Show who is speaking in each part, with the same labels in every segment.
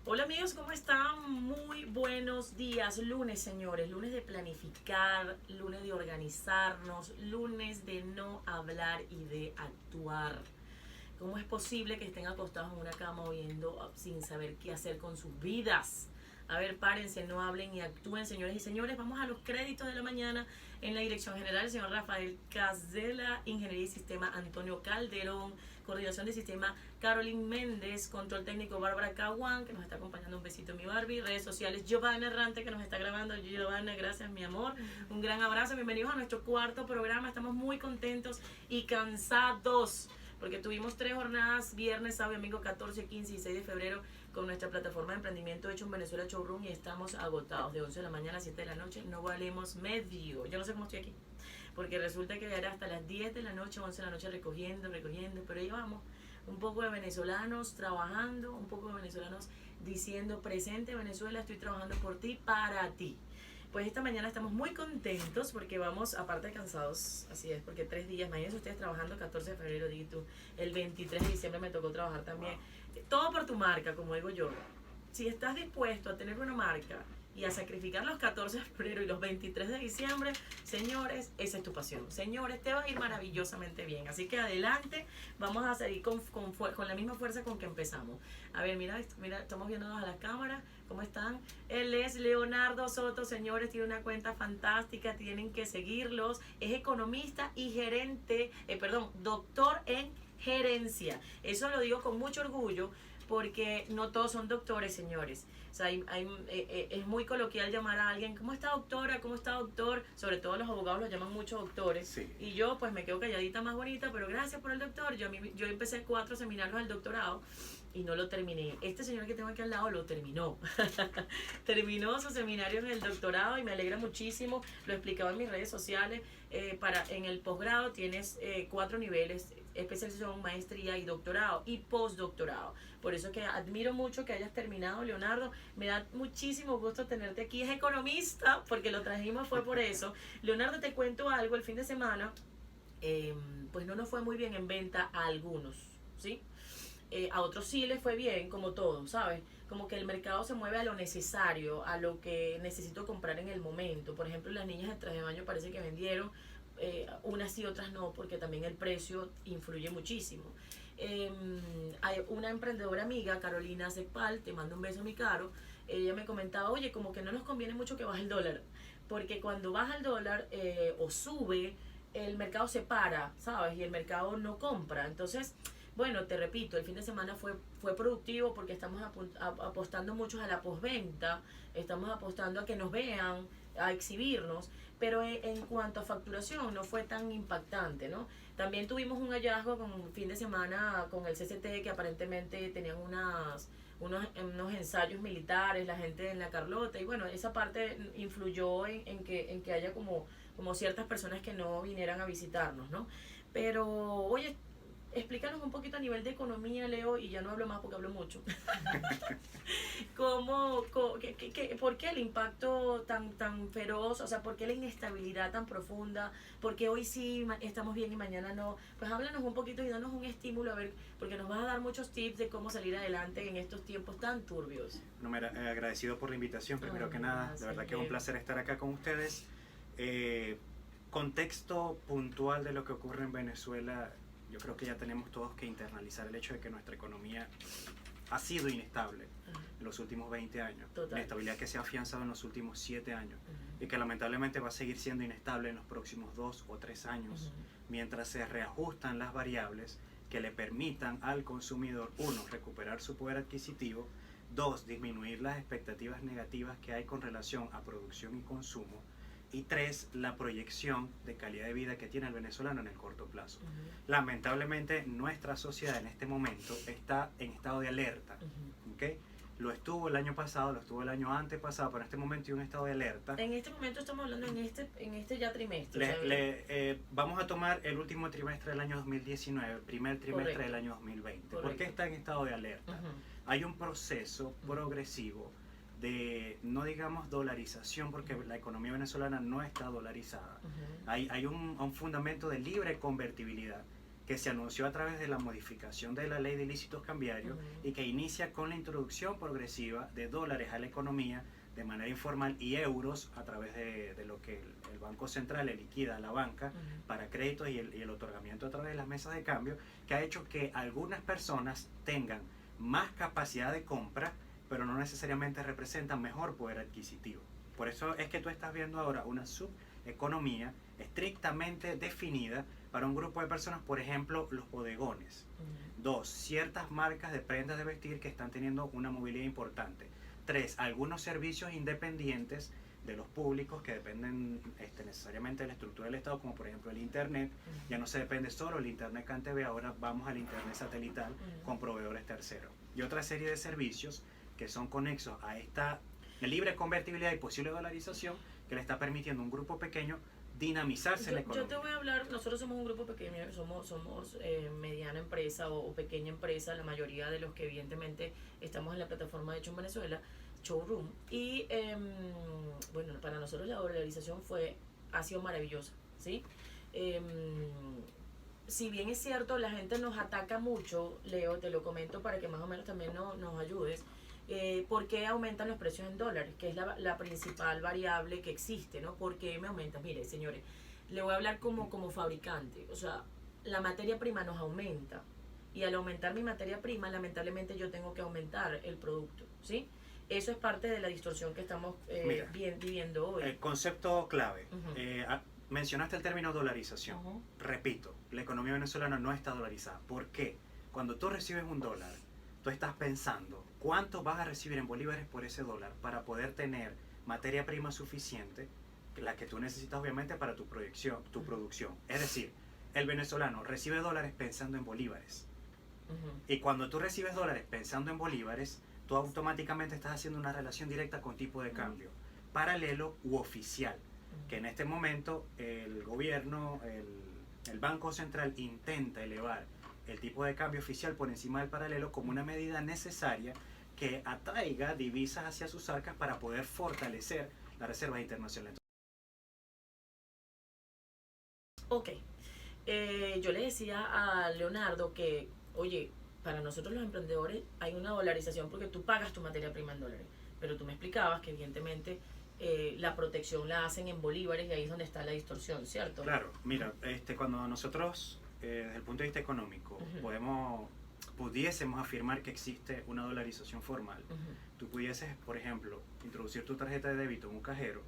Speaker 1: Hola amigos, ¿cómo están? Muy buenos días. Lunes, señores, lunes de planificar, lunes de organizarnos, lunes de no hablar y de actuar. ¿Cómo es posible que estén acostados en una cama oyendo sin saber qué hacer con sus vidas? A ver, párense, no hablen y actúen, señores y señores. Vamos a los créditos de la mañana. En la dirección general, el señor Rafael Casdela, Ingeniería y Sistema Antonio Calderón, Coordinación de Sistema Carolyn Méndez, Control Técnico Bárbara Caguán, que nos está acompañando. Un besito, mi Barbie. Redes sociales, Giovanna Errante, que nos está grabando. Giovanna, gracias, mi amor. Un gran abrazo. Bienvenidos a nuestro cuarto programa. Estamos muy contentos y cansados porque tuvimos 3 jornadas, viernes, sábado y domingo, 14, 15 y 6 de febrero, con nuestra plataforma de emprendimiento Hecho en Venezuela Showroom, y estamos agotados de 11 de la mañana a 7 de la noche. No valemos medio. Yo no sé cómo estoy aquí, porque resulta que era hasta las 10 de la noche, 11 de la noche recogiendo, pero ahí vamos. Un poco de venezolanos trabajando, un poco de venezolanos diciendo: presente Venezuela, estoy trabajando por ti, para ti. Pues esta mañana estamos muy contentos porque vamos, aparte de cansados, así es, porque 3 días, imagínense ustedes trabajando 14 de febrero, tú, el 23 de diciembre me tocó trabajar también. Todo por tu marca, como digo yo. Si estás dispuesto a tener una marca y a sacrificar los 14 de febrero y los 23 de diciembre, señores, esa es tu pasión. Señores, te va a ir maravillosamente bien. Así que adelante, vamos a seguir con la misma fuerza con que empezamos. A ver, mira, estamos viéndonos a las cámaras. ¿Cómo están? Él es Leonardo Soto, señores, tiene una cuenta fantástica, tienen que seguirlos. Es economista y doctor en gerencia. Eso lo digo con mucho orgullo, porque no todos son doctores, señores. O sea, es muy coloquial llamar a alguien: ¿cómo está, doctora? ¿Cómo está, doctor? Sobre todo los abogados los llaman mucho doctores.
Speaker 2: Sí.
Speaker 1: Y yo pues me quedo calladita, más bonita, pero gracias por el doctor. Yo empecé 4 seminarios del doctorado y no lo terminé. Este señor que tengo aquí al lado lo terminó. Terminó su seminario en el doctorado y me alegra muchísimo. Lo explicaba en mis redes sociales. En el posgrado tienes 4 niveles: especialización, maestría y doctorado y postdoctorado. Por eso que admiro mucho que hayas terminado, Leonardo. Me da muchísimo gusto tenerte aquí. Es economista, porque lo trajimos fue por eso. Leonardo, te cuento algo. El fin de semana pues no nos fue muy bien en venta a algunos, ¿sí? A otros sí les fue bien, como todo, ¿sabes? Como que el mercado se mueve a lo necesario, a lo que necesito comprar en el momento. Por ejemplo, las niñas de traje de baño parece que vendieron, unas sí, otras no, porque también el precio influye muchísimo. Hay una emprendedora amiga, Carolina Cepal, te mando un beso, mi caro. Ella me comentaba: oye, como que no nos conviene mucho que baje el dólar, porque cuando baja el dólar o sube, el mercado se para, ¿sabes? Y el mercado no compra. Entonces, bueno, te repito, el fin de semana fue productivo porque estamos apostando mucho a la postventa, estamos apostando a que nos vean, a exhibirnos, pero en cuanto a facturación no fue tan impactante, ¿no? También tuvimos un hallazgo con un fin de semana con el CCT, que aparentemente tenían unos ensayos militares, la gente en la Carlota, y bueno, esa parte influyó en que haya como ciertas personas que no vinieran a visitarnos, ¿no? Pero, oye, explícanos un poquito a nivel de economía, Leo, y ya no hablo más porque hablo mucho. ¿Por qué el impacto tan feroz? O sea, ¿por qué la inestabilidad tan profunda? ¿Por qué hoy sí estamos bien y mañana no? Pues háblanos un poquito y danos un estímulo, a ver, porque nos vas a dar muchos tips de cómo salir adelante en estos tiempos tan turbios.
Speaker 2: No, agradecido por la invitación, primero que nada. De verdad que es un placer estar acá con ustedes. Contexto puntual de lo que ocurre en Venezuela. Yo creo que ya tenemos todos que internalizar el hecho de que nuestra economía ha sido inestable en los últimos 20 años.
Speaker 1: Total.
Speaker 2: Inestabilidad que se ha afianzado en los últimos 7 años y que lamentablemente va a seguir siendo inestable en los próximos 2 o 3 años, mientras se reajustan las variables que le permitan al consumidor, 1, recuperar su poder adquisitivo, 2, disminuir las expectativas negativas que hay con relación a producción y consumo, y 3, la proyección de calidad de vida que tiene el venezolano en el corto plazo. Lamentablemente nuestra sociedad en este momento está en estado de alerta, ¿okay? Lo estuvo el año pasado, lo estuvo el año antepasado, pero en este momento hay un estado de alerta.
Speaker 1: En este momento estamos hablando en este ya trimestre.
Speaker 2: Vamos a tomar el último trimestre del año 2019, el primer trimestre
Speaker 1: Correcto.
Speaker 2: del año 2020.
Speaker 1: Correcto.
Speaker 2: ¿Por qué está en estado de alerta? Hay un proceso progresivo de, no digamos dolarización, porque la economía venezolana no está dolarizada. Hay un fundamento de libre convertibilidad que se anunció a través de la modificación de la ley de ilícitos cambiarios y que inicia con la introducción progresiva de dólares a la economía de manera informal y euros a través de lo que el Banco Central le liquida a la banca para créditos y el otorgamiento a través de las mesas de cambio, que ha hecho que algunas personas tengan más capacidad de compra, pero no necesariamente representan mejor poder adquisitivo. Por eso es que tú estás viendo ahora una subeconomía estrictamente definida para un grupo de personas, por ejemplo, los bodegones. Dos, ciertas marcas de prendas de vestir que están teniendo una movilidad importante. Tres, algunos servicios independientes de los públicos que dependen necesariamente de la estructura del Estado, como por ejemplo el Internet. Ya no se depende solo del Internet CanTV, ahora vamos al Internet satelital con proveedores terceros. Y otra serie de servicios que son conexos a esta libre convertibilidad y posible dolarización que le está permitiendo a un grupo pequeño dinamizarse en la economía.
Speaker 1: Yo te voy a hablar, nosotros somos un grupo pequeño, somos mediana empresa o pequeña empresa, la mayoría de los que evidentemente estamos en la plataforma de Hecho en Venezuela, Showroom, y bueno, para nosotros la dolarización ha sido maravillosa, ¿sí? Si bien es cierto, la gente nos ataca mucho, Leo, te lo comento para que más o menos también nos ayudes. ¿Por qué aumentan los precios en dólares? Que es la principal variable que existe, ¿no? ¿Por qué me aumentan? Mire, señores, le voy a hablar como fabricante. O sea, la materia prima nos aumenta. Y al aumentar mi materia prima, lamentablemente yo tengo que aumentar el producto, ¿sí? Eso es parte de la distorsión que estamos viviendo hoy.
Speaker 2: El concepto clave. Mencionaste el término dolarización. Repito, la economía venezolana no está dolarizada. ¿Por qué? Cuando tú recibes un dólar, tú estás pensando cuánto vas a recibir en bolívares por ese dólar para poder tener materia prima suficiente, la que tú necesitas obviamente para tu producción. Es decir, el venezolano recibe dólares pensando en bolívares. Y cuando tú recibes dólares pensando en bolívares, tú automáticamente estás haciendo una relación directa con tipo de cambio, paralelo u oficial, que en este momento el gobierno, el Banco Central intenta elevar el tipo de cambio oficial por encima del paralelo como una medida necesaria que atraiga divisas hacia sus arcas para poder fortalecer las reservas internacionales.
Speaker 1: Ok, yo le decía a Leonardo que, oye, para nosotros los emprendedores hay una dolarización porque tú pagas tu materia prima en dólares, pero tú me explicabas que evidentemente la protección la hacen en bolívares y ahí es donde está la distorsión, ¿cierto?
Speaker 2: Claro, mira, cuando nosotros desde el punto de vista económico pudiésemos afirmar que existe una dolarización formal, tú pudieses, por ejemplo, introducir tu tarjeta de débito en un cajero,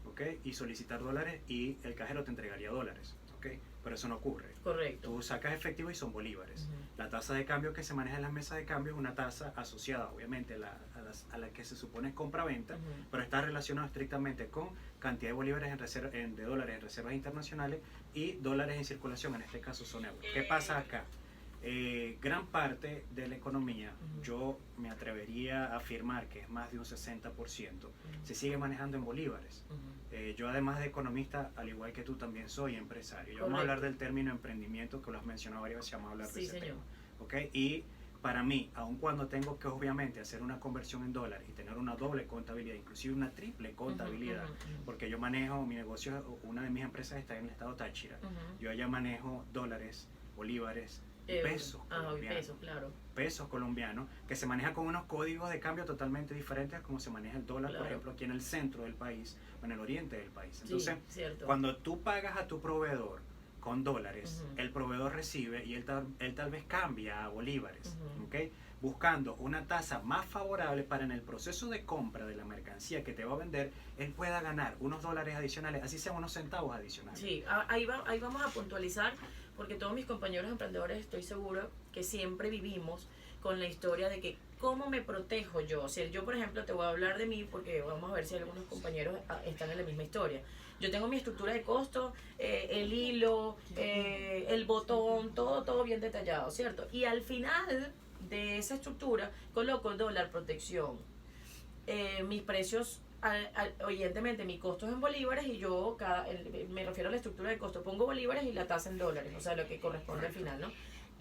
Speaker 2: ¿okay? Y solicitar dólares y el cajero te entregaría dólares, ¿okay? Pero eso no ocurre.
Speaker 1: Correcto.
Speaker 2: Tú sacas efectivo y son bolívares. La tasa de cambio que se maneja en las mesas de cambio es una tasa asociada obviamente a la que se supone es compra-venta, pero está relacionado estrictamente con cantidad de bolívares de dólares en reservas internacionales y dólares en circulación, en este caso son euros. ¿Qué pasa acá? Gran parte de la economía, yo me atrevería a afirmar que es más de un 60%, se sigue manejando en bolívares. Yo además de economista, al igual que tú, también soy empresario. Yo vamos a hablar del término emprendimiento, que lo has mencionado varias veces, vamos a hablar de ese tema. ¿Okay? Y para mí, aun cuando tengo que obviamente hacer una conversión en dólares y tener una doble contabilidad, inclusive una triple contabilidad, porque yo manejo mi negocio, una de mis empresas está en el estado Táchira, yo allá manejo dólares, bolívares, pesos colombianos,
Speaker 1: claro.
Speaker 2: Pesos colombianos, que se maneja con unos códigos de cambio totalmente diferentes a como se maneja el dólar, por ejemplo, aquí en el centro del país o en el oriente del país. Entonces, cuando tú pagas a tu proveedor con dólares, el proveedor recibe y él tal vez cambia a bolívares, ¿okay? Buscando una tasa más favorable para en el proceso de compra de la mercancía que te va a vender, él pueda ganar unos dólares adicionales, así sean unos centavos adicionales.
Speaker 1: Sí, ahí vamos a puntualizar, porque todos mis compañeros emprendedores estoy seguro que siempre vivimos con la historia de que ¿cómo me protejo yo? O sea, yo por ejemplo te voy a hablar de mí porque vamos a ver si algunos compañeros están en la misma historia. Yo tengo mi estructura de costo, el hilo, el botón, todo bien detallado, ¿cierto? Y al final de esa estructura coloco el dólar protección. Mis precios, evidentemente mi costo es en bolívares y yo me refiero a la estructura de costo, pongo bolívares y la tasa en dólares, o sea, lo que corresponde al final, ¿no?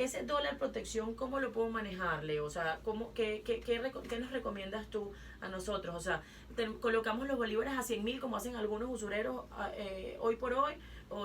Speaker 1: ese dólar protección, ¿cómo lo puedo manejar, Leo? O sea, ¿qué nos recomiendas tú a nosotros? O sea, colocamos los bolívares a 100.000 como hacen algunos usureros hoy por hoy,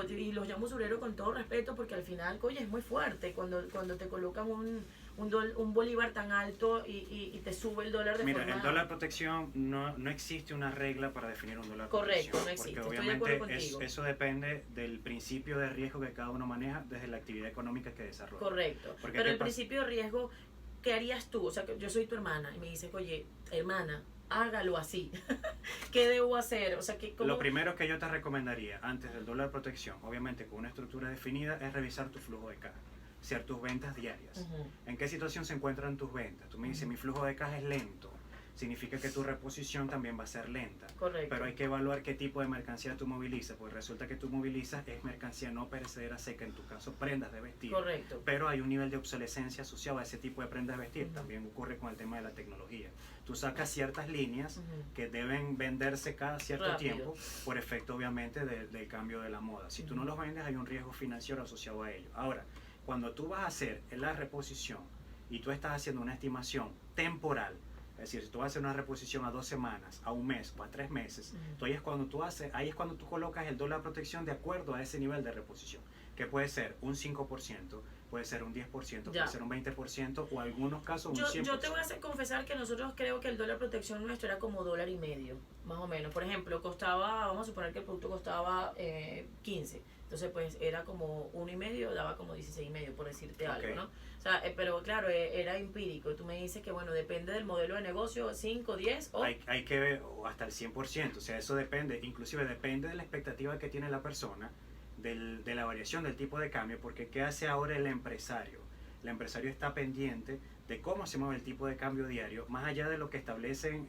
Speaker 1: y los llamo usureros con todo respeto porque al final, oye, es muy fuerte cuando te colocan un bolívar tan alto y te sube el dólar de
Speaker 2: Mira,
Speaker 1: forma...
Speaker 2: el dólar protección no existe una regla para definir un dólar
Speaker 1: Correcto,
Speaker 2: protección.
Speaker 1: no existe,
Speaker 2: Porque
Speaker 1: estoy de acuerdo
Speaker 2: obviamente
Speaker 1: contigo.
Speaker 2: eso depende del principio de riesgo que cada uno maneja desde la actividad económica que desarrolla.
Speaker 1: Correcto.
Speaker 2: Porque
Speaker 1: Pero el principio de riesgo, ¿qué harías tú? O sea, que yo soy tu hermana y me dices, oye, hermana, hágalo así. ¿Qué debo hacer? O sea,
Speaker 2: Lo primero que yo te recomendaría antes del dólar protección, obviamente con una estructura definida, es revisar tu flujo de caja, ser tus ventas diarias. ¿En qué situación se encuentran tus ventas? Tú me dices, mi flujo de caja es lento. Significa que tu reposición también va a ser lenta.
Speaker 1: Correcto.
Speaker 2: Pero hay que evaluar qué tipo de mercancía tú movilizas, pues resulta que tú movilizas es mercancía no perecedera seca, en tu caso prendas de vestir.
Speaker 1: Correcto.
Speaker 2: Pero hay un nivel de obsolescencia asociado a ese tipo de prendas de vestir. También ocurre con el tema de la tecnología. Tú sacas ciertas líneas que deben venderse cada cierto tiempo por efecto obviamente del cambio de la moda. Si tú no los vendes hay un riesgo financiero asociado a ello. Ahora, cuando tú vas a hacer la reposición y tú estás haciendo una estimación temporal, es decir, si tú vas a hacer una reposición a 2 semanas, a un mes o a 3 meses, ahí es cuando tú colocas el dólar protección de acuerdo a ese nivel de reposición, que puede ser un 5%, puede ser un 10%, puede ser un 20% o en algunos casos un 100%.
Speaker 1: Yo te voy a confesar que nosotros creo que el dólar protección nuestro era como $1.50, más o menos. Por ejemplo, costaba, vamos a suponer que el producto costaba 15. Entonces, pues era como 1.50, daba como 16.5, por decirte algo, ¿no? O sea, pero claro, era empírico. Tú me dices que, bueno, depende del modelo de negocio, 5, 10 o...
Speaker 2: Hay que ver hasta el 100%, o sea, eso depende, inclusive depende de la expectativa que tiene la persona, de la variación del tipo de cambio, porque ¿qué hace ahora el empresario? El empresario está pendiente de cómo se mueve el tipo de cambio diario, más allá de lo que establecen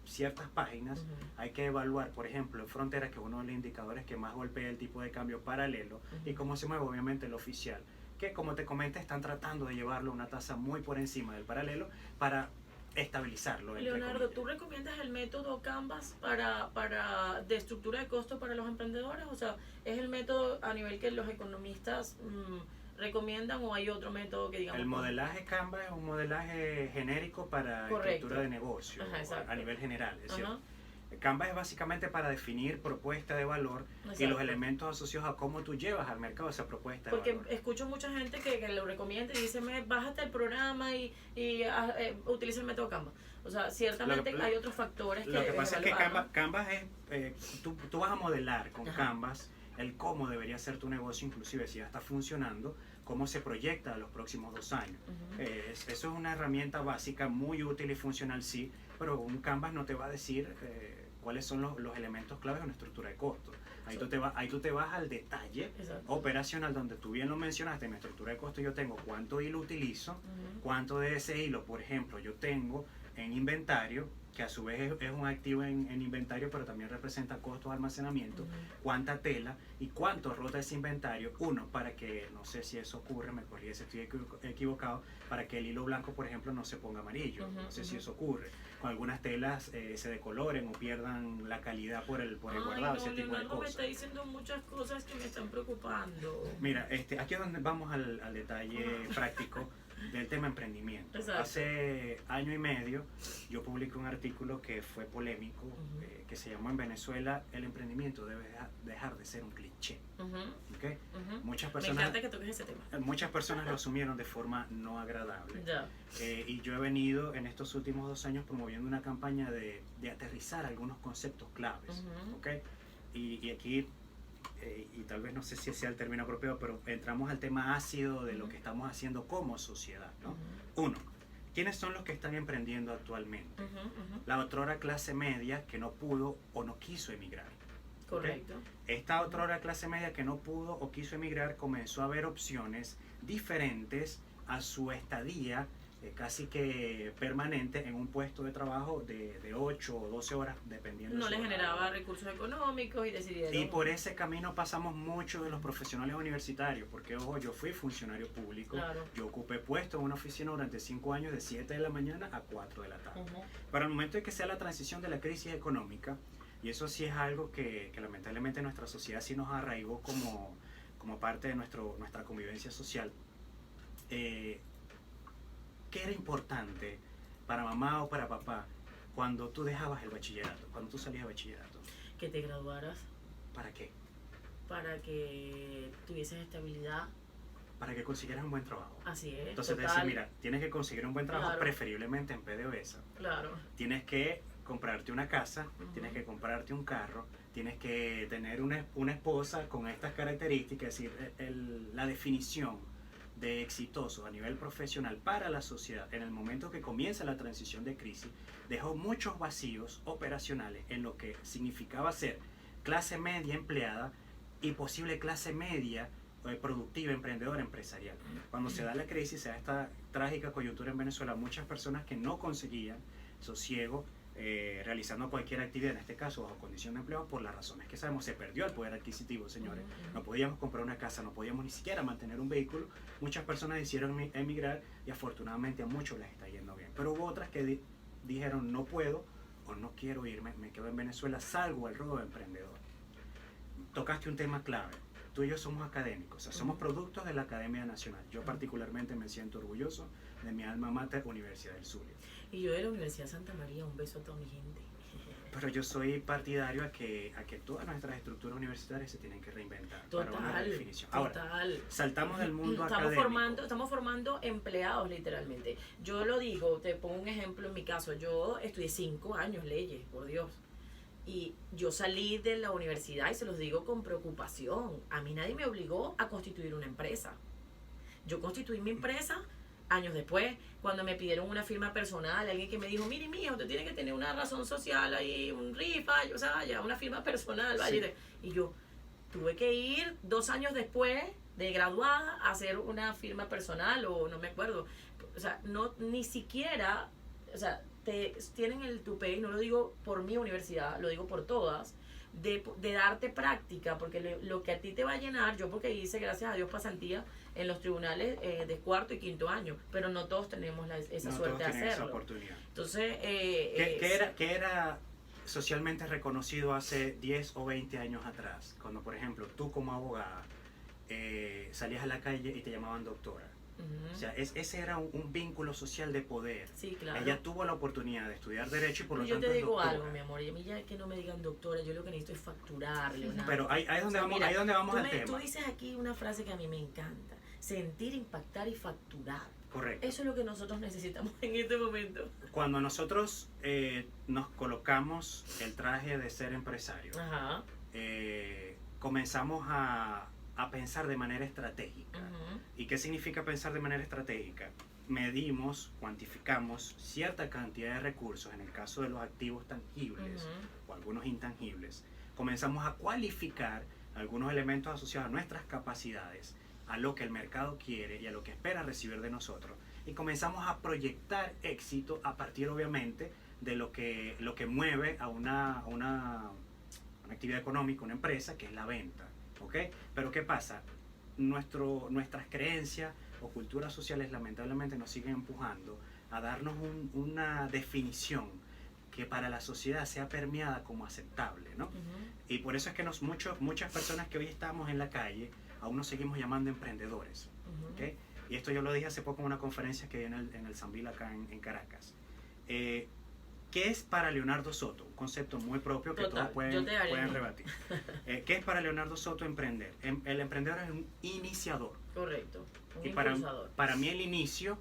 Speaker 2: ciertas páginas. Hay que evaluar, por ejemplo, en Frontera, que es uno de los indicadores que más golpea el tipo de cambio paralelo, y cómo se mueve obviamente el oficial, que como te comenté están tratando de llevarlo a una tasa muy por encima del paralelo para estabilizarlo.
Speaker 1: Leonardo, ¿tú recomiendas el método Canvas de estructura de costos para los emprendedores? O sea, ¿es el método a nivel que los economistas recomiendan o hay otro método que digamos?
Speaker 2: El modelaje Canvas es un modelaje genérico para estructura de negocio.
Speaker 1: Ajá,
Speaker 2: a nivel general, es cierto. Canvas es básicamente para definir propuesta de valor. Exacto. Y los elementos asociados a cómo tú llevas al mercado esa propuesta de valor.
Speaker 1: Porque escucho mucha gente que lo recomienda y dice, bájate el programa y utiliza el método Canvas. O sea, ciertamente hay otros factores que...
Speaker 2: Lo que pasa es que Canvas es... tú vas a modelar con Canvas el cómo debería ser tu negocio, inclusive si ya está funcionando, cómo se proyecta a los próximos 2 años. Eso es una herramienta básica, muy útil y funcional, sí, pero un Canvas no te va a decir cuáles son los elementos claves de una estructura de costos. Ahí tú te vas al detalle operacional, donde tú bien lo mencionaste. En mi estructura de costos yo tengo cuánto hilo utilizo, cuánto de ese hilo, por ejemplo, yo tengo en inventario, que a su vez es un activo en inventario, pero también representa costos de almacenamiento, cuánta tela y cuánto rota ese inventario. Uno, para que, no sé si eso ocurre, me corrí si estoy equivocado, para que el hilo blanco, por ejemplo, no se ponga amarillo. No sé si eso ocurre. Con algunas telas se decoloren o pierdan la calidad por el guardado, ese tipo de cosas.
Speaker 1: Me está diciendo muchas cosas que me están preocupando.
Speaker 2: Mira, aquí es donde vamos al detalle práctico del tema emprendimiento.
Speaker 1: Exacto.
Speaker 2: Hace año y medio yo publiqué un artículo que fue polémico, que se llamó "En Venezuela el emprendimiento debe dejar de ser un cliché". ¿Okay? Muchas personas,
Speaker 1: me encanta que toques ese tema.
Speaker 2: Muchas personas lo asumieron de forma no agradable. Y yo he venido en estos últimos 2 años promoviendo una campaña de aterrizar algunos conceptos claves. ¿Okay? Y aquí y tal vez no sé si sea el término apropiado, pero entramos al tema ácido de lo que estamos haciendo como sociedad, ¿no? Uno, ¿quiénes son los que están emprendiendo actualmente? La otrora clase media que no pudo o no quiso emigrar.
Speaker 1: Correcto.
Speaker 2: Esta otrora clase media que no pudo o quiso emigrar comenzó a ver opciones diferentes a su estadía casi que permanente en un puesto de trabajo de 8 o 12 horas, dependiendo.
Speaker 1: No le generaba recursos económicos y decidieron...
Speaker 2: Y por ese camino pasamos muchos de los profesionales universitarios, porque ojo, yo fui funcionario público, yo ocupé puesto en una oficina durante 5 años de 7 de la mañana a 4 de la tarde. Pero al momento de que sea la transición de la crisis económica, y eso sí es algo que lamentablemente nuestra sociedad sí nos arraigó como parte de nuestra convivencia social, ¿qué era importante para mamá o para papá cuando tú dejabas el bachillerato, cuando tú salías de bachillerato?
Speaker 1: Que te graduaras.
Speaker 2: ¿Para qué?
Speaker 1: Para que tuvieses estabilidad.
Speaker 2: Para que consiguieras un buen trabajo.
Speaker 1: Así es.
Speaker 2: Entonces te decía, mira, tienes que conseguir un buen trabajo,
Speaker 1: claro,
Speaker 2: preferiblemente en PDVSA.
Speaker 1: Claro.
Speaker 2: Tienes que comprarte una casa, tienes que comprarte un carro, tienes que tener una esposa con estas características, es decir, la definición de exitoso a nivel profesional para la sociedad en el momento que comienza la transición de crisis dejó muchos vacíos operacionales en lo que significaba ser clase media empleada y posible clase media productiva, emprendedora, empresarial. Cuando se da la crisis, se da esta trágica coyuntura en Venezuela, muchas personas que no conseguían sosiego realizando cualquier actividad, en este caso bajo condición de empleo, por las razones que sabemos, se perdió el poder adquisitivo, señores. No podíamos comprar una casa, no podíamos ni siquiera mantener un vehículo. Muchas personas decidieron emigrar y afortunadamente a muchos les está yendo bien. Pero hubo otras que dijeron no puedo o no quiero irme, me quedo en Venezuela, salgo al ruedo de emprendedor. Tocaste un tema clave. Tú y yo somos académicos, o sea, somos productos de la Academia Nacional. Yo particularmente me siento orgulloso de mi alma mater, Universidad del Zulia.
Speaker 1: Y yo de la Universidad Santa María, un beso a toda mi gente.
Speaker 2: Pero yo soy partidario a que todas nuestras estructuras universitarias se tienen que reinventar.
Speaker 1: Total,
Speaker 2: para una definición.
Speaker 1: Total.
Speaker 2: Ahora, saltamos del mundo académico.
Speaker 1: Estamos formando empleados literalmente. Yo lo digo, te pongo un ejemplo en mi caso. Yo estudié 5 años leyes, por Dios. Y yo salí de la universidad y se los digo con preocupación. A mí nadie me obligó a constituir una empresa. Yo constituí mi empresa años después, cuando me pidieron una firma personal, alguien que me dijo, mire, mijo, usted tiene que tener una razón social ahí, un rifa, o sea, ya, una firma personal, ¿vale? Sí. Y yo tuve que ir 2 años después de graduada a hacer una firma personal, o no me acuerdo. O sea, no, ni siquiera, o sea, tienen el tupé, y no lo digo por mi universidad, lo digo por todas, de darte práctica, porque lo que a ti te va a llenar, yo porque hice, gracias a Dios, pasantía en los tribunales de 4º y 5º año, pero no todos tenemos esa suerte de hacerlo.
Speaker 2: Esa oportunidad.
Speaker 1: Entonces,
Speaker 2: ¿Qué era socialmente reconocido hace 10 o 20 años atrás? Cuando, por ejemplo, tú como abogada salías a la calle y te llamaban doctora. O sea, ese era un vínculo social de poder.
Speaker 1: Sí, claro.
Speaker 2: Ella tuvo la oportunidad de estudiar Derecho y por lo tanto
Speaker 1: yo te digo
Speaker 2: doctora.
Speaker 1: algo, mi amor, y a mí ya que no me digan doctora, yo lo que necesito es facturar, Leonardo.
Speaker 2: Pero ahí es donde vamos,
Speaker 1: mira,
Speaker 2: ahí es donde vamos al tema.
Speaker 1: Tú dices aquí una frase que a mí me encanta: sentir, impactar y facturar.
Speaker 2: Correcto.
Speaker 1: Eso es lo que nosotros necesitamos en este momento.
Speaker 2: Cuando nosotros nos colocamos el traje de ser empresario,
Speaker 1: Ajá.
Speaker 2: Comenzamos a pensar de manera estratégica. ¿Y qué significa pensar de manera estratégica? Medimos, cuantificamos cierta cantidad de recursos, en el caso de los activos tangibles o algunos intangibles. Comenzamos a cualificar algunos elementos asociados a nuestras capacidades, a lo que el mercado quiere y a lo que espera recibir de nosotros. Y comenzamos a proyectar éxito a partir, obviamente, de lo que mueve a una actividad económica, una empresa, que es la venta. ¿Okay? Pero ¿qué pasa? Nuestras creencias o culturas sociales lamentablemente nos siguen empujando a darnos una definición que para la sociedad sea permeada como aceptable, ¿no? Y por eso es que muchas personas que hoy estamos en la calle aún nos seguimos llamando emprendedores. ¿Okay? Y esto yo lo dije hace poco en una conferencia que di en el Sambil acá en Caracas. ¿Qué es para Leonardo Soto? Un concepto muy propio que todos pueden rebatir. ¿Qué es para Leonardo Soto emprender? El emprendedor es un iniciador.
Speaker 1: Correcto.
Speaker 2: Y para mí el inicio,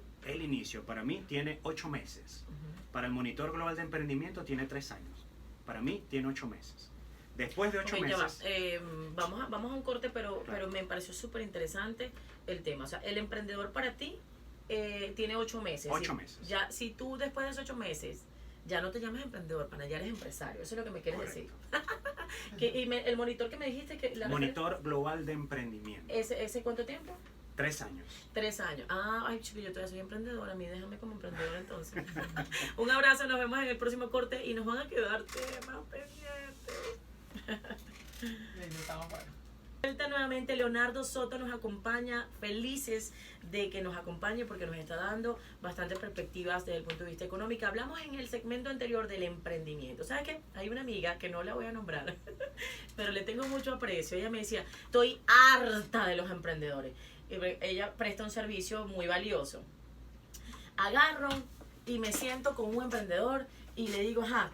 Speaker 2: para mí tiene 8 meses. Para el Monitor Global de Emprendimiento tiene 3 años. Para mí tiene 8 meses. Después de 8 meses...
Speaker 1: vamos a un corte, pero me pareció súper interesante el tema. O sea, el emprendedor para ti tiene 8 meses.
Speaker 2: 8 meses.
Speaker 1: Ya, si tú después de esos 8 meses ya no te llamas emprendedor, ya eres empresario. Eso es lo que me quieres decir. El monitor que me dijiste que...
Speaker 2: Monitor Global de Emprendimiento.
Speaker 1: ¿Ese cuánto tiempo?
Speaker 2: 3 años.
Speaker 1: 3 años. Ay, chico, yo todavía soy emprendedora. A mí déjame como emprendedora entonces. Un abrazo, nos vemos en el próximo corte y nos van a quedar temas pendientes. Vuelta nuevamente, Leonardo Soto nos acompaña, felices de que nos acompañe porque nos está dando bastantes perspectivas desde el punto de vista económico. Hablamos en el segmento anterior del emprendimiento. ¿Sabes qué? Hay una amiga que no la voy a nombrar, pero le tengo mucho aprecio. Ella me decía, estoy harta de los emprendedores. ella presta un servicio muy valioso. Agarro y me siento con un emprendedor y le digo, ajá,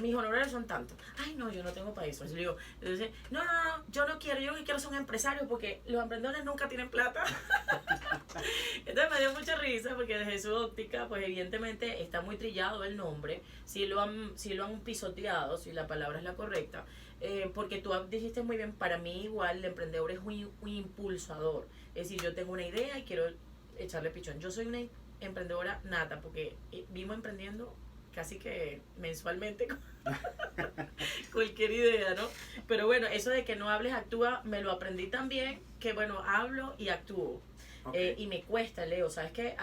Speaker 1: mis honorarios son tantos. Ay, no, yo no tengo para eso. Entonces, no, yo no quiero, yo lo que quiero son empresarios porque los emprendedores nunca tienen plata. Entonces me dio mucha risa porque desde su óptica, pues evidentemente está muy trillado el nombre, si lo han pisoteado, si la palabra es la correcta, porque tú dijiste muy bien, para mí igual el emprendedor es un impulsador. Es decir, yo tengo una idea y quiero echarle pichón. Yo soy una emprendedora nata porque vivo emprendiendo casi que mensualmente cualquier idea, ¿no? Pero bueno, eso de que no hables, actúa, me lo aprendí también, que bueno, hablo y actúo. Okay. Y me cuesta, Leo, ¿sabes qué?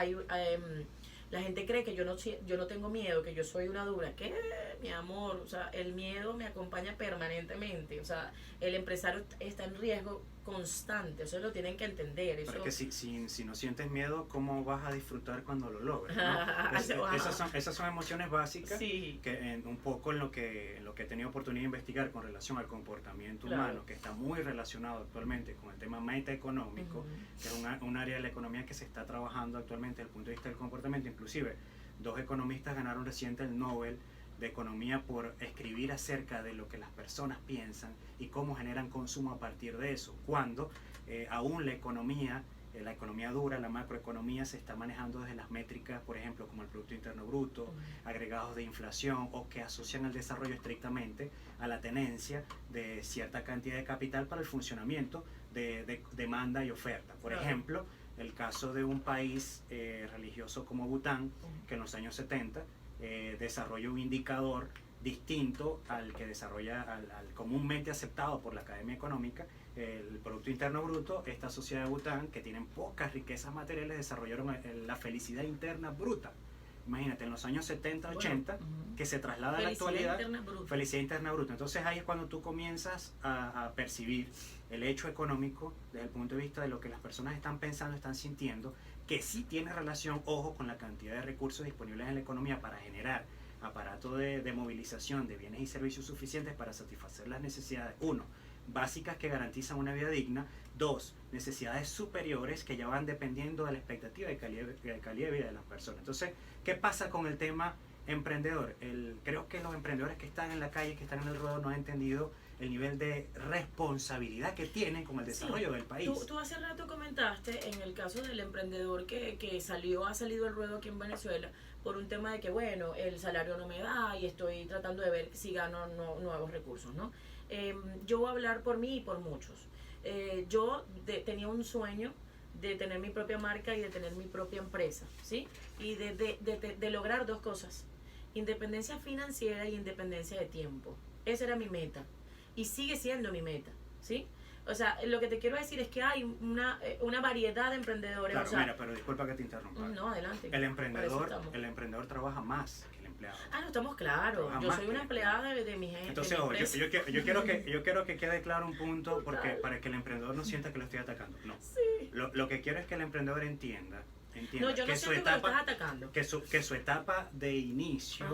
Speaker 1: La gente cree que yo no tengo miedo, que yo soy una dura. ¿Qué? Mi amor, o sea, el miedo me acompaña permanentemente. O sea, el empresario está en riesgo constante, eso lo tienen que entender. Eso...
Speaker 2: Pero es que si no sientes miedo, ¿cómo vas a disfrutar cuando lo logres? ¿No? Esas son emociones básicas, sí, que un poco en lo que he tenido oportunidad de investigar con relación al comportamiento humano, que está muy relacionado actualmente con el tema metaeconómico, que es un área de la economía que se está trabajando actualmente desde el punto de vista del comportamiento. Inclusive, 2 economistas ganaron reciente el Nobel de Economía por escribir acerca de lo que las personas piensan y cómo generan consumo a partir de eso, cuando aún la economía dura, la macroeconomía se está manejando desde las métricas, por ejemplo, como el Producto Interno Bruto, agregados de inflación, o que asocian el desarrollo estrictamente a la tenencia de cierta cantidad de capital para el funcionamiento de demanda y oferta. Por ejemplo, el caso de un país religioso como Bután, que en los años 70 desarrolla un indicador distinto al que desarrolla al comúnmente aceptado por la Academia Económica, el Producto Interno Bruto. Esta sociedad de Bután, que tienen pocas riquezas materiales, desarrollaron la felicidad interna bruta. Imagínate, en los años 70, 80, que se traslada a la actualidad, felicidad interna bruta. Entonces ahí es cuando tú comienzas a percibir el hecho económico desde el punto de vista de lo que las personas están pensando, están sintiendo, que sí tiene relación, ojo, con la cantidad de recursos disponibles en la economía para generar aparato de movilización de bienes y servicios suficientes para satisfacer las necesidades, 1, básicas que garantizan una vida digna, 2, necesidades superiores que ya van dependiendo de la expectativa de calidad de vida de las personas. Entonces, ¿qué pasa con el tema emprendedor? Creo que los emprendedores que están en la calle, que están en el ruedo, no han entendido el nivel de responsabilidad que tienen con el desarrollo del país.
Speaker 1: Tú hace rato comentaste en el caso del emprendedor que ha salido al ruedo aquí en Venezuela por un tema de que, bueno, el salario no me da y estoy tratando de ver si gano nuevos recursos, ¿no? Yo voy a hablar por mí y por muchos. Yo tenía un sueño de tener mi propia marca y de tener mi propia empresa, ¿sí? Y de lograr 2 cosas, independencia financiera y independencia de tiempo. Esa era mi meta y sigue siendo mi meta, ¿sí? O sea, lo que te quiero decir es que hay una variedad de emprendedores.
Speaker 2: Claro,
Speaker 1: o sea,
Speaker 2: mira, pero disculpa que te interrumpa.
Speaker 1: No, adelante.
Speaker 2: El emprendedor trabaja más que el empleado.
Speaker 1: No, estamos claros. Yo soy una empleada de mi gente.
Speaker 2: Entonces, ojo, yo quiero que quede claro un punto, porque para que el emprendedor no sienta que lo estoy atacando. No.
Speaker 1: Sí.
Speaker 2: Lo que quiero es que el emprendedor entienda
Speaker 1: no, yo no
Speaker 2: que
Speaker 1: siento que lo estás atacando.
Speaker 2: Que su etapa de inicio,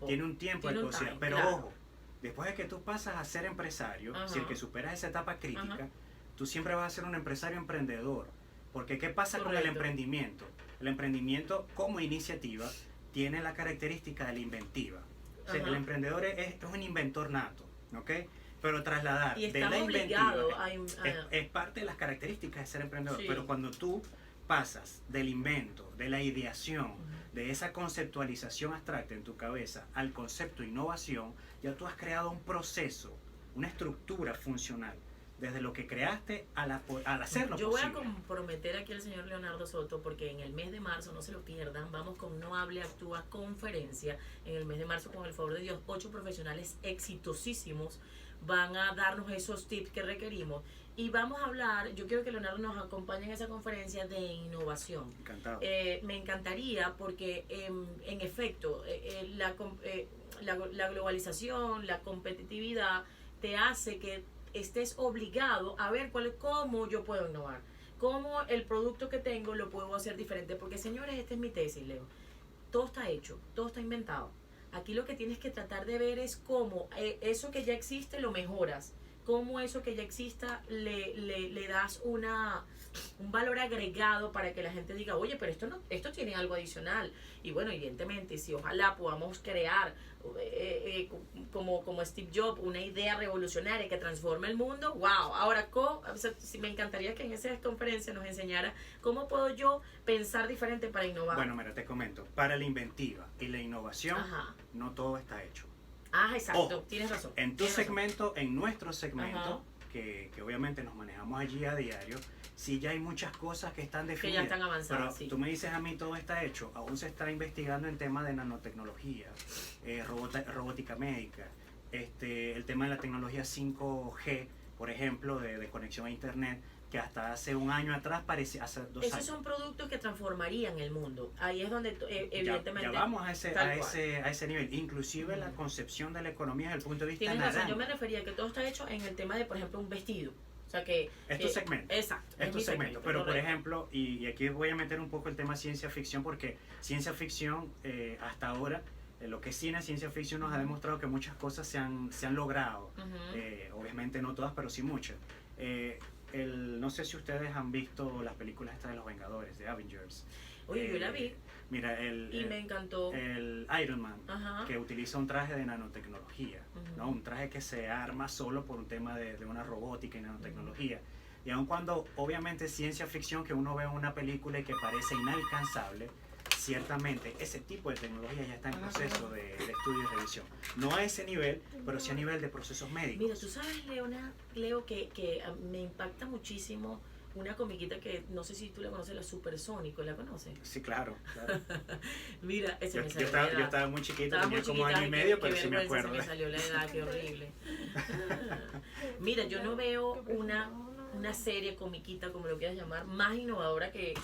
Speaker 2: tiene un tiempo de cocina. Pero claro, ojo, después de que tú pasas a ser empresario, si el que superas esa etapa crítica, tú siempre vas a ser un empresario emprendedor. Porque ¿qué pasa con el emprendimiento? El emprendimiento como iniciativa tiene la característica de la inventiva. O sea, el emprendedor es un inventor nato, ¿ok? Pero trasladar de la inventiva es parte de las características de ser emprendedor. Sí. Pero cuando tú pasas del invento, de la ideación, de esa conceptualización abstracta en tu cabeza al concepto innovación, ya tú has creado un proceso, una estructura funcional, desde lo que creaste al hacerlo.
Speaker 1: Yo voy a comprometer aquí al señor Leonardo Soto, porque en el mes de marzo, no se lo pierdan, vamos con No Hable, Actúa conferencia, en el mes de marzo, con el favor de Dios, 8 profesionales exitosísimos van a darnos esos tips que requerimos. Y vamos a hablar, yo quiero que Leonardo nos acompañe en esa conferencia de innovación.
Speaker 2: Encantado.
Speaker 1: Me encantaría porque, en efecto, la globalización, la competitividad, te hace que estés obligado a ver cómo yo puedo innovar, cómo el producto que tengo lo puedo hacer diferente. Porque, señores, esta es mi tesis, Leo. Todo está hecho, todo está inventado. Aquí lo que tienes que tratar de ver es cómo eso que ya existe lo mejoras, cómo eso que ya exista le das un valor agregado para que la gente diga, oye, pero esto tiene algo adicional. Y bueno, evidentemente, si ojalá podamos crear como Steve Jobs, una idea revolucionaria que transforme el mundo, wow. Ahora, me encantaría que en esa conferencia nos enseñara cómo puedo yo pensar diferente para innovar.
Speaker 2: Bueno, mira, te comento, para la inventiva y la innovación, no todo está hecho.
Speaker 1: Exacto, tienes razón.
Speaker 2: En tu segmento, en nuestro segmento, que obviamente nos manejamos allí a diario, sí ya hay muchas cosas que están definidas.
Speaker 1: Que ya están avanzadas,
Speaker 2: pero tú me dices a mí, todo está hecho. Aún se está investigando en temas de nanotecnología, robótica médica, el tema de la tecnología 5G, por ejemplo, de conexión a internet, que hasta hace un año atrás parecía, hace 2 años.
Speaker 1: Esos son productos que transformarían el mundo. Ahí es donde evidentemente...
Speaker 2: Ya vamos a ese nivel. Inclusive la concepción de la economía desde el punto de vista
Speaker 1: Tienes
Speaker 2: naranja.
Speaker 1: razón, yo me refería a que todo está hecho en el tema de, por ejemplo, un vestido. O sea que...
Speaker 2: Es tu segmento.
Speaker 1: Exacto.
Speaker 2: Es tu segmento. Pero,
Speaker 1: correcto.
Speaker 2: por ejemplo, y aquí voy a meter un poco el tema ciencia ficción, porque ciencia ficción, hasta ahora, lo que es cine, ciencia ficción nos ha demostrado que muchas cosas se han logrado. Obviamente no todas, pero sí muchas. No sé si ustedes han visto las películas estas de los Vengadores, de Avengers.
Speaker 1: Oye, yo la vi.
Speaker 2: Mira,
Speaker 1: me encantó.
Speaker 2: El Iron Man, que utiliza un traje de nanotecnología, ¿no? Un traje que se arma solo por un tema de una robótica y nanotecnología. Y aun cuando, obviamente, ciencia ficción que uno ve en una película y que parece inalcanzable, ciertamente ese tipo de tecnología ya está en proceso de estudio y revisión. No a ese nivel, pero sí a nivel de procesos médicos.
Speaker 1: Mira, tú sabes, Leo, que me impacta muchísimo una comiquita que no sé si tú la conoces, la Supersónico, ¿la conoces?
Speaker 2: Sí, claro.
Speaker 1: Mira,
Speaker 2: yo estaba muy chiquito, tenía como año y medio, pero sí me acuerdo.
Speaker 1: Se me salió la edad, qué horrible. Mira, yo no veo una serie comiquita, como lo quieras llamar, más innovadora que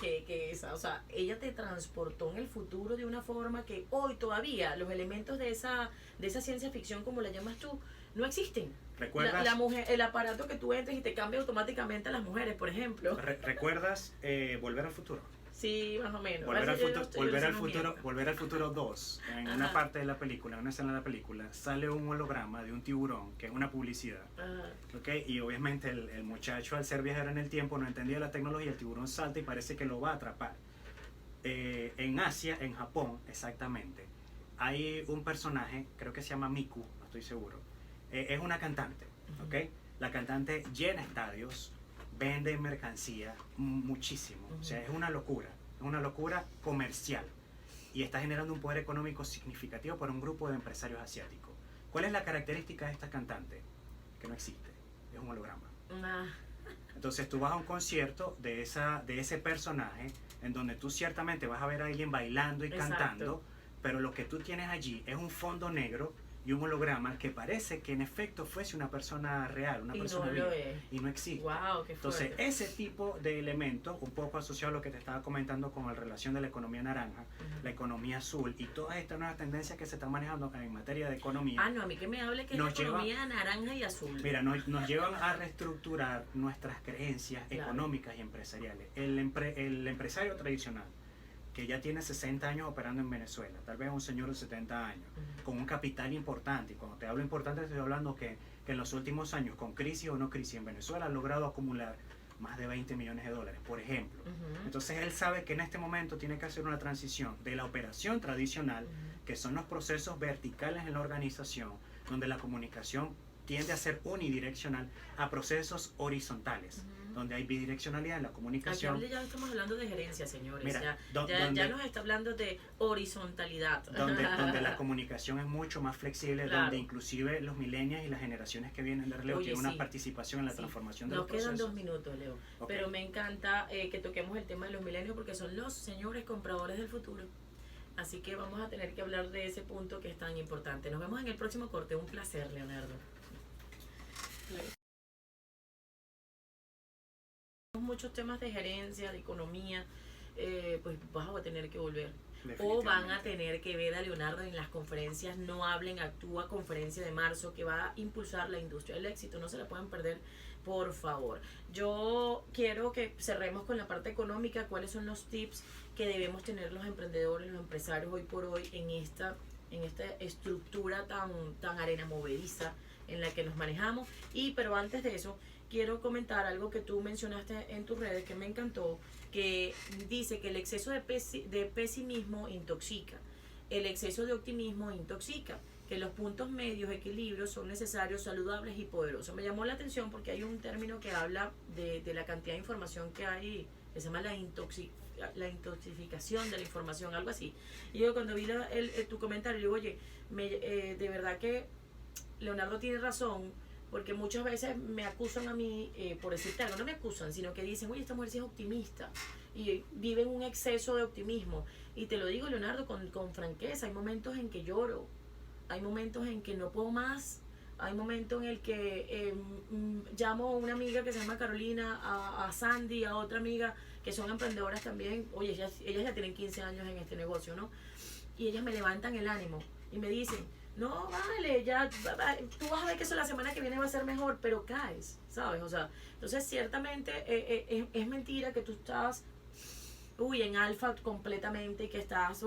Speaker 1: esa. O sea, ella te transportó en el futuro de una forma que hoy todavía los elementos de esa ciencia ficción, como la llamas tú, no existen.
Speaker 2: ¿Recuerdas?
Speaker 1: La mujer, el aparato que tú entres y te cambia automáticamente a las mujeres, por ejemplo.
Speaker 2: ¿Recuerdas Volver al Futuro?
Speaker 1: Sí, más o menos.
Speaker 2: Volver al Futuro 2, en una parte de la película, en una escena de la película, sale un holograma de un tiburón, que es una publicidad. ¿Okay? Y obviamente el muchacho, al ser viajero en el tiempo, no entendía la tecnología, el tiburón salta y parece que lo va a atrapar. En Asia, en Japón, exactamente, hay un personaje, creo que se llama Miku, no estoy seguro. Es una cantante, ¿ok? La cantante llena estadios, vende mercancía muchísimo. O sea, es una locura comercial. Y está generando un poder económico significativo para un grupo de empresarios asiáticos. ¿Cuál es la característica de esta cantante? Que no existe, es un holograma. Entonces tú vas a un concierto de ese personaje, en donde tú ciertamente vas a ver a alguien bailando y cantando, pero lo que tú tienes allí es un fondo negro y un holograma que parece que en efecto fuese una persona real, una persona viva, y no existe.
Speaker 1: Wow, qué fuerte.
Speaker 2: Entonces, ese tipo de elementos, un poco asociado a lo que te estaba comentando con la relación de la economía naranja, la economía azul y todas estas nuevas tendencias que se están manejando en materia de economía.
Speaker 1: No, a mí que me hable que es la economía naranja y azul.
Speaker 2: Mira, nos llevan a reestructurar nuestras creencias económicas y empresariales. El empresario tradicional, que ya tiene 60 años operando en Venezuela, tal vez un señor de 70 años, con un capital importante, y cuando te hablo importante estoy hablando que en los últimos años, con crisis o no crisis en Venezuela, ha logrado acumular más de 20 millones de dólares, por ejemplo. Entonces él sabe que en este momento tiene que hacer una transición de la operación tradicional, que son los procesos verticales en la organización, donde la comunicación tiende a ser unidireccional, a procesos horizontales, donde hay bidireccionalidad en la comunicación.
Speaker 1: Aquí ya estamos hablando de gerencia, señores.
Speaker 2: Mira,
Speaker 1: ya nos está hablando de horizontalidad.
Speaker 2: Donde la comunicación es mucho más flexible, donde inclusive los millennials y las generaciones que vienen de relevo tienen una participación en la transformación de los procesos.
Speaker 1: Nos quedan 2 minutos, Leo. Pero me encanta que toquemos el tema de los millennials porque son los señores compradores del futuro. Así que vamos a tener que hablar de ese punto que es tan importante. Nos vemos en el próximo corte. Un placer, Leonardo. Muchos temas de gerencia, de economía, pues vas a tener que volver. O van a tener que ver a Leonardo en las conferencias No Hablen, Actúa, conferencia de marzo, que va a impulsar la industria del éxito. No se la pueden perder, por favor. Yo quiero que cerremos con la parte económica. ¿Cuáles son los tips que debemos tener los emprendedores, los empresarios hoy por hoy en esta en esta estructura tan arena movediza en la que nos manejamos. Pero antes de eso, quiero comentar algo que tú mencionaste en tus redes que me encantó, que dice que el exceso de pesimismo intoxica, el exceso de optimismo intoxica, que los puntos medios, equilibrios, son necesarios, saludables y poderosos. Me llamó la atención porque hay un término que habla de la cantidad de información que hay, que se llama la intoxicación de la información, algo así. Y yo cuando vi tu comentario, digo, oye, de verdad que Leonardo tiene razón, porque muchas veces me acusan a mí por decirte algo, no me acusan, sino que dicen, oye, esta mujer sí es optimista, y vive en un exceso de optimismo. Y te lo digo, Leonardo, con franqueza, hay momentos en que lloro, hay momentos en que no puedo más, hay momentos en el que llamo a una amiga que se llama Carolina, a Sandy, a otra amiga que son emprendedoras también. Oye, ellas ya tienen 15 años en este negocio, ¿no? Y ellas me levantan el ánimo y me dicen, no, vale, ya, tú vas a ver que eso la semana que viene va a ser mejor, pero caes, ¿sabes? O sea, entonces ciertamente es mentira que tú estás, en alfa completamente, que estás,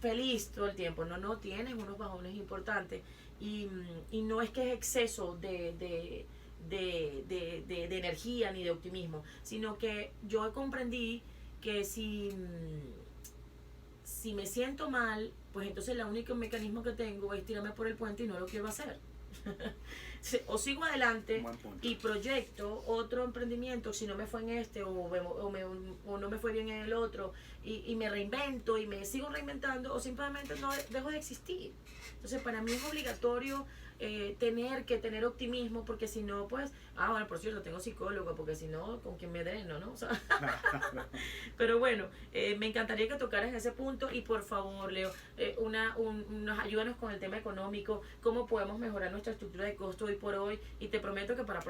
Speaker 1: feliz todo el tiempo. No, tienes unos bajones importantes, y no es que es exceso de energía ni de optimismo, sino que yo comprendí que si me siento mal, pues entonces el único mecanismo que tengo es tirarme por el puente, y no lo quiero hacer. O sigo adelante y proyecto otro emprendimiento si no me fue en este, o no me fue bien en el otro, y me reinvento y me sigo reinventando, o simplemente no dejo de existir. Entonces para mí es obligatorio tener optimismo, porque si no, pues, bueno, por cierto, tengo psicólogo, porque si no, ¿con quién me dreno, no? O sea, pero bueno, me encantaría que tocaras ese punto, y por favor, Leo, ayúdanos con el tema económico, cómo podemos mejorar nuestra estructura de costo hoy por hoy, y te prometo que para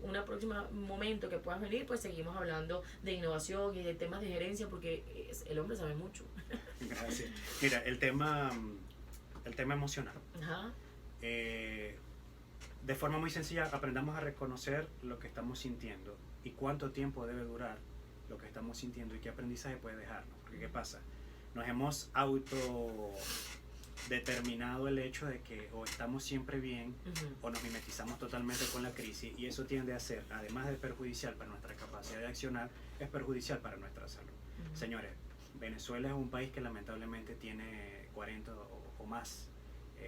Speaker 1: una próxima momento que puedas venir, pues seguimos hablando de innovación y de temas de gerencia, porque el hombre sabe mucho.
Speaker 2: Gracias. Mira, el tema emocional.
Speaker 1: Ajá.
Speaker 2: De forma muy sencilla, aprendamos a reconocer lo que estamos sintiendo y cuánto tiempo debe durar lo que estamos sintiendo, y qué aprendizaje puede dejarnos. Porque ¿qué pasa? Nos hemos autodeterminado el hecho de que o estamos siempre bien, o nos mimetizamos totalmente con la crisis, y eso tiende a ser, además de perjudicial para nuestra capacidad de accionar, es perjudicial para nuestra salud. Señores, Venezuela es un país que lamentablemente tiene 40 o más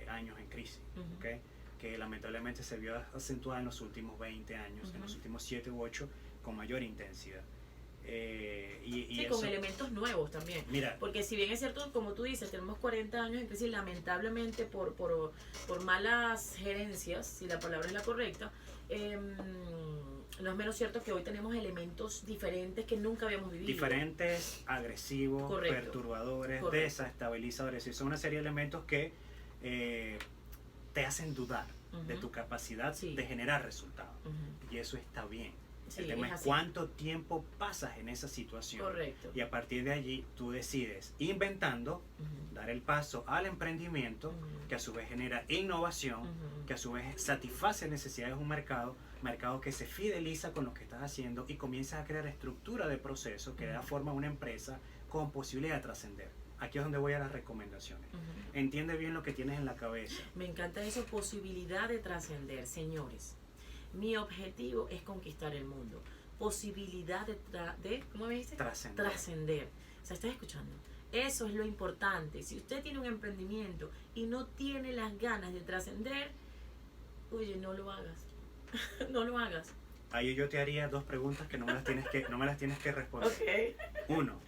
Speaker 2: años en crisis, ¿okay? Que lamentablemente se vio acentuada en los últimos 20 años, en los últimos 7 u 8, con mayor intensidad. Y
Speaker 1: sí,
Speaker 2: eso,
Speaker 1: con elementos nuevos también.
Speaker 2: Mira,
Speaker 1: porque si bien es cierto, como tú dices, tenemos 40 años en crisis, lamentablemente por malas gerencias, si la palabra es la correcta, no es menos cierto que hoy tenemos elementos diferentes que nunca habíamos vivido.
Speaker 2: Diferentes, agresivos,
Speaker 1: correcto,
Speaker 2: perturbadores,
Speaker 1: correcto,
Speaker 2: desestabilizadores. Y son una serie de elementos que te hacen dudar de tu capacidad de generar resultados. Y eso está bien.
Speaker 1: Sí,
Speaker 2: el tema es cuánto tiempo pasas en esa situación.
Speaker 1: Correcto.
Speaker 2: Y a partir de allí tú decides, inventando, dar el paso al emprendimiento, que a su vez genera innovación, que a su vez satisface necesidades de un mercado que se fideliza con lo que estás haciendo, y comienzas a crear estructura de proceso que da forma a una empresa con posibilidad de trascender. Aquí es donde voy a las recomendaciones. Entiende bien lo que tienes en la cabeza.
Speaker 1: Me encanta eso, posibilidad de trascender, señores. Mi objetivo es conquistar el mundo. Posibilidad de ¿cómo me dice? Trascender. O sea, ¿estás escuchando? Eso es lo importante. Si usted tiene un emprendimiento y no tiene las ganas de trascender, oye, no lo hagas. No lo hagas.
Speaker 2: Ahí yo te haría 2 preguntas que no me las tienes que responder.
Speaker 1: Okay.
Speaker 2: 1.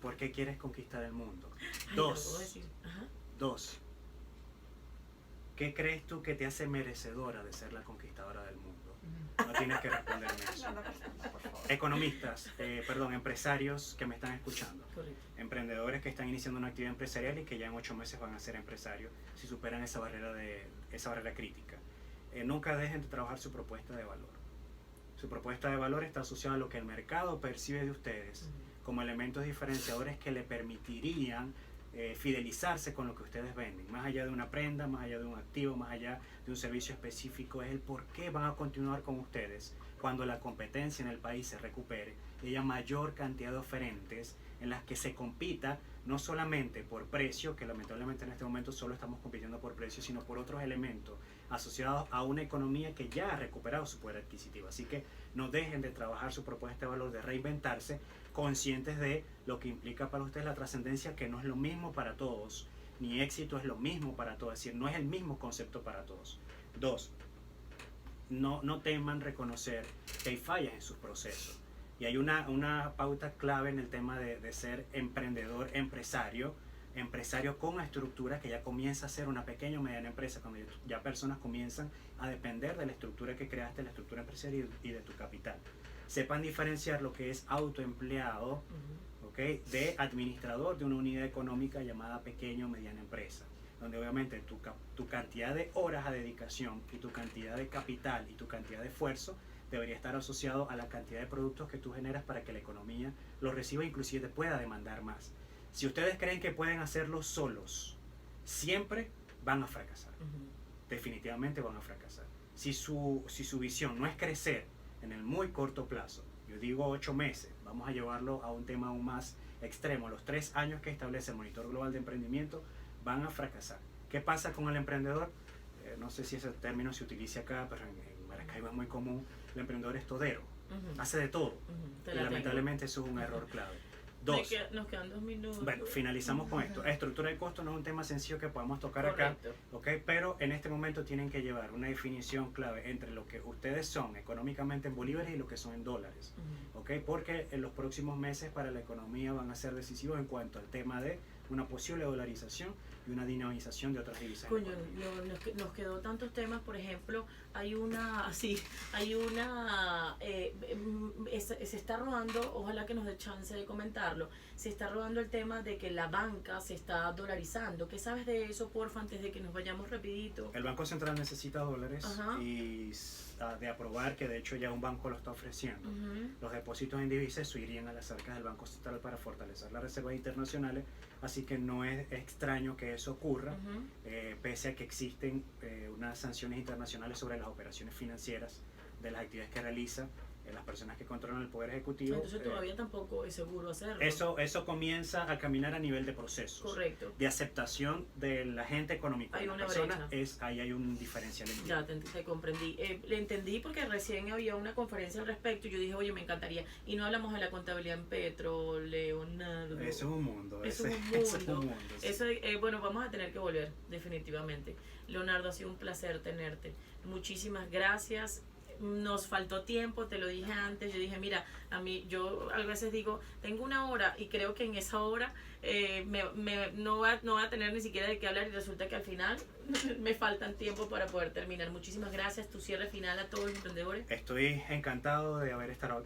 Speaker 2: ¿Por qué quieres conquistar el mundo?
Speaker 1: Ay,
Speaker 2: 2. ¿Qué crees tú que te hace merecedora de ser la conquistadora del mundo? No tienes que responderme eso. Economistas, empresarios que me están escuchando.
Speaker 1: Correcto.
Speaker 2: Emprendedores que están iniciando una actividad empresarial y que ya en 8 meses van a ser empresarios si superan esa barrera crítica. Nunca dejen de trabajar su propuesta de valor. Su propuesta de valor está asociada a lo que el mercado percibe de ustedes como elementos diferenciadores que le permitirían fidelizarse con lo que ustedes venden, más allá de una prenda, más allá de un activo, más allá de un servicio específico. Es el por qué van a continuar con ustedes cuando la competencia en el país se recupere y haya mayor cantidad de oferentes en las que se compita no solamente por precio, que lamentablemente en este momento solo estamos compitiendo por precio, sino por otros elementos asociados a una economía que ya ha recuperado su poder adquisitivo. Así que no dejen de trabajar su propuesta de valor, de reinventarse, conscientes de lo que implica para ustedes la trascendencia, que no es lo mismo para todos, ni éxito es lo mismo para todos, es decir, no es el mismo concepto para todos. 2. No teman reconocer que hay fallas en sus procesos. Y hay una pauta clave en el tema de ser emprendedor, empresario con una estructura que ya comienza a ser una pequeña o mediana empresa, cuando ya personas comienzan a depender de la estructura que creaste, la estructura empresarial y de tu capital. Sepan diferenciar lo que es autoempleado, ¿okay?, de administrador de una unidad económica llamada pequeña o mediana empresa, donde obviamente tu cantidad de horas de dedicación y tu cantidad de capital y tu cantidad de esfuerzo debería estar asociado a la cantidad de productos que tú generas para que la economía los reciba e inclusive te pueda demandar más. Si ustedes creen que pueden hacerlo solos, siempre van a fracasar. Definitivamente van a fracasar. Si su visión no es crecer en el muy corto plazo, yo digo 8 meses, vamos a llevarlo a un tema aún más extremo, los 3 años que establece el Monitor Global de Emprendimiento, van a fracasar. ¿Qué pasa con el emprendedor? No sé si ese término se utiliza acá, pero en Maracaibo es muy común. El emprendedor es todero, hace de todo. Y lamentablemente eso es un error clave. 2.
Speaker 1: Nos quedan 2 minutos.
Speaker 2: Bueno, finalizamos con esto. Estructura de costo no es un tema sencillo que podamos tocar
Speaker 1: Correcto.
Speaker 2: acá, ¿okay? Pero en este momento tienen que llevar una definición clave entre lo que ustedes son económicamente en bolívares y lo que son en dólares, ¿okay? Porque en los próximos meses para la economía van a ser decisivos en cuanto al tema de una posible dolarización y una dinamización de otras divisas.
Speaker 1: Coño, nos quedó tantos temas. Por ejemplo, se está rodando, ojalá que nos dé chance de comentarlo, se está rodando el tema de que la banca se está dolarizando. ¿Qué sabes de eso, porfa, antes de que nos vayamos rapidito?
Speaker 2: El Banco Central necesita dólares.
Speaker 1: Ajá.
Speaker 2: Y de aprobar, que de hecho ya un banco lo está ofreciendo. Los depósitos en divisas irían a las arcas del Banco Central para fortalecer las reservas internacionales, así que no es extraño que eso ocurra, pese a que existen unas sanciones internacionales sobre las operaciones financieras de las actividades que realiza las personas que controlan el Poder Ejecutivo.
Speaker 1: Entonces todavía tampoco es seguro hacerlo.
Speaker 2: Eso comienza a caminar a nivel de procesos.
Speaker 1: Correcto.
Speaker 2: De aceptación del agente económico.
Speaker 1: Hay
Speaker 2: de la
Speaker 1: una
Speaker 2: persona,
Speaker 1: brecha.
Speaker 2: ahí hay un diferencial.
Speaker 1: Ya te comprendí. Le entendí porque recién había una conferencia al respecto y yo dije, oye, me encantaría. Y no hablamos de la contabilidad en Petro, Leonardo.
Speaker 2: Eso es un mundo.
Speaker 1: Eso es un mundo.
Speaker 2: Sí.
Speaker 1: Eso, bueno, vamos a tener que volver, definitivamente. Leonardo, ha sido un placer tenerte. Muchísimas gracias. Nos faltó tiempo, te lo dije antes. Yo dije, mira, yo a veces digo, tengo 1 hora y creo que en esa hora no voy a tener ni siquiera de qué hablar y resulta que al final me faltan tiempo para poder terminar. Muchísimas gracias. Tu cierre final a todos los emprendedores.
Speaker 2: Estoy encantado de haber estado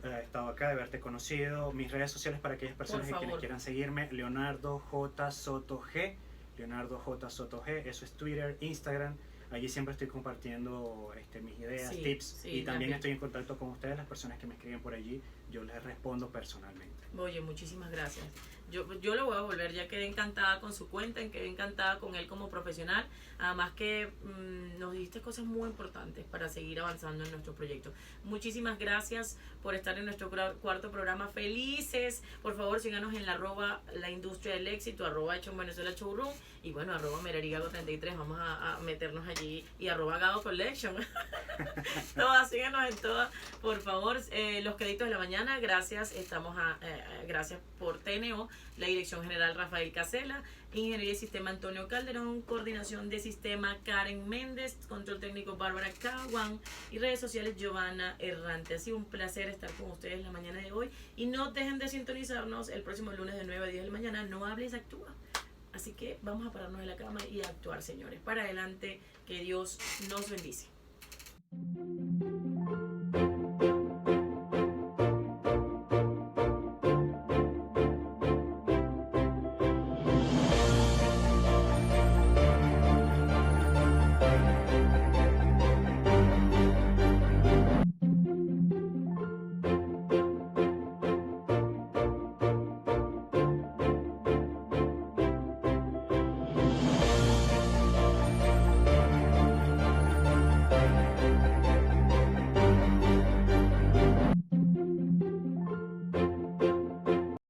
Speaker 2: acá, de haberte conocido. Mis redes sociales para aquellas personas que quieran seguirme, Leonardo J. Soto G. Leonardo J. Soto G. Eso es Twitter, Instagram. Allí siempre estoy compartiendo mis ideas, tips, y también estoy en contacto con ustedes, las personas que me escriben por allí, yo les respondo personalmente.
Speaker 1: Oye, muchísimas gracias. Yo lo voy a volver, ya quedé encantada con su cuenta, quedé encantada con él como profesional, además que nos diste cosas muy importantes para seguir avanzando en nuestro proyecto. Muchísimas gracias por estar en nuestro cuarto programa. Felices, por favor síganos en la industria del éxito, @hecho en Venezuela Showroom, y bueno, @merarigago33, vamos a meternos allí, y @Gago Collection. Todas, síganos en todas, por favor. Los créditos de la mañana, gracias, gracias por TNO, la dirección general Rafael Casela, ingeniería de sistema Antonio Calderón, coordinación de sistema Karen Méndez, control técnico Bárbara Caguán y redes sociales Giovanna Errante. Ha sido un placer estar con ustedes la mañana de hoy y no dejen de sintonizarnos el próximo lunes de 9 a 10 de la mañana. No hables, actúa. Así que vamos a pararnos de la cama y a actuar, señores. Para adelante, que Dios nos bendice.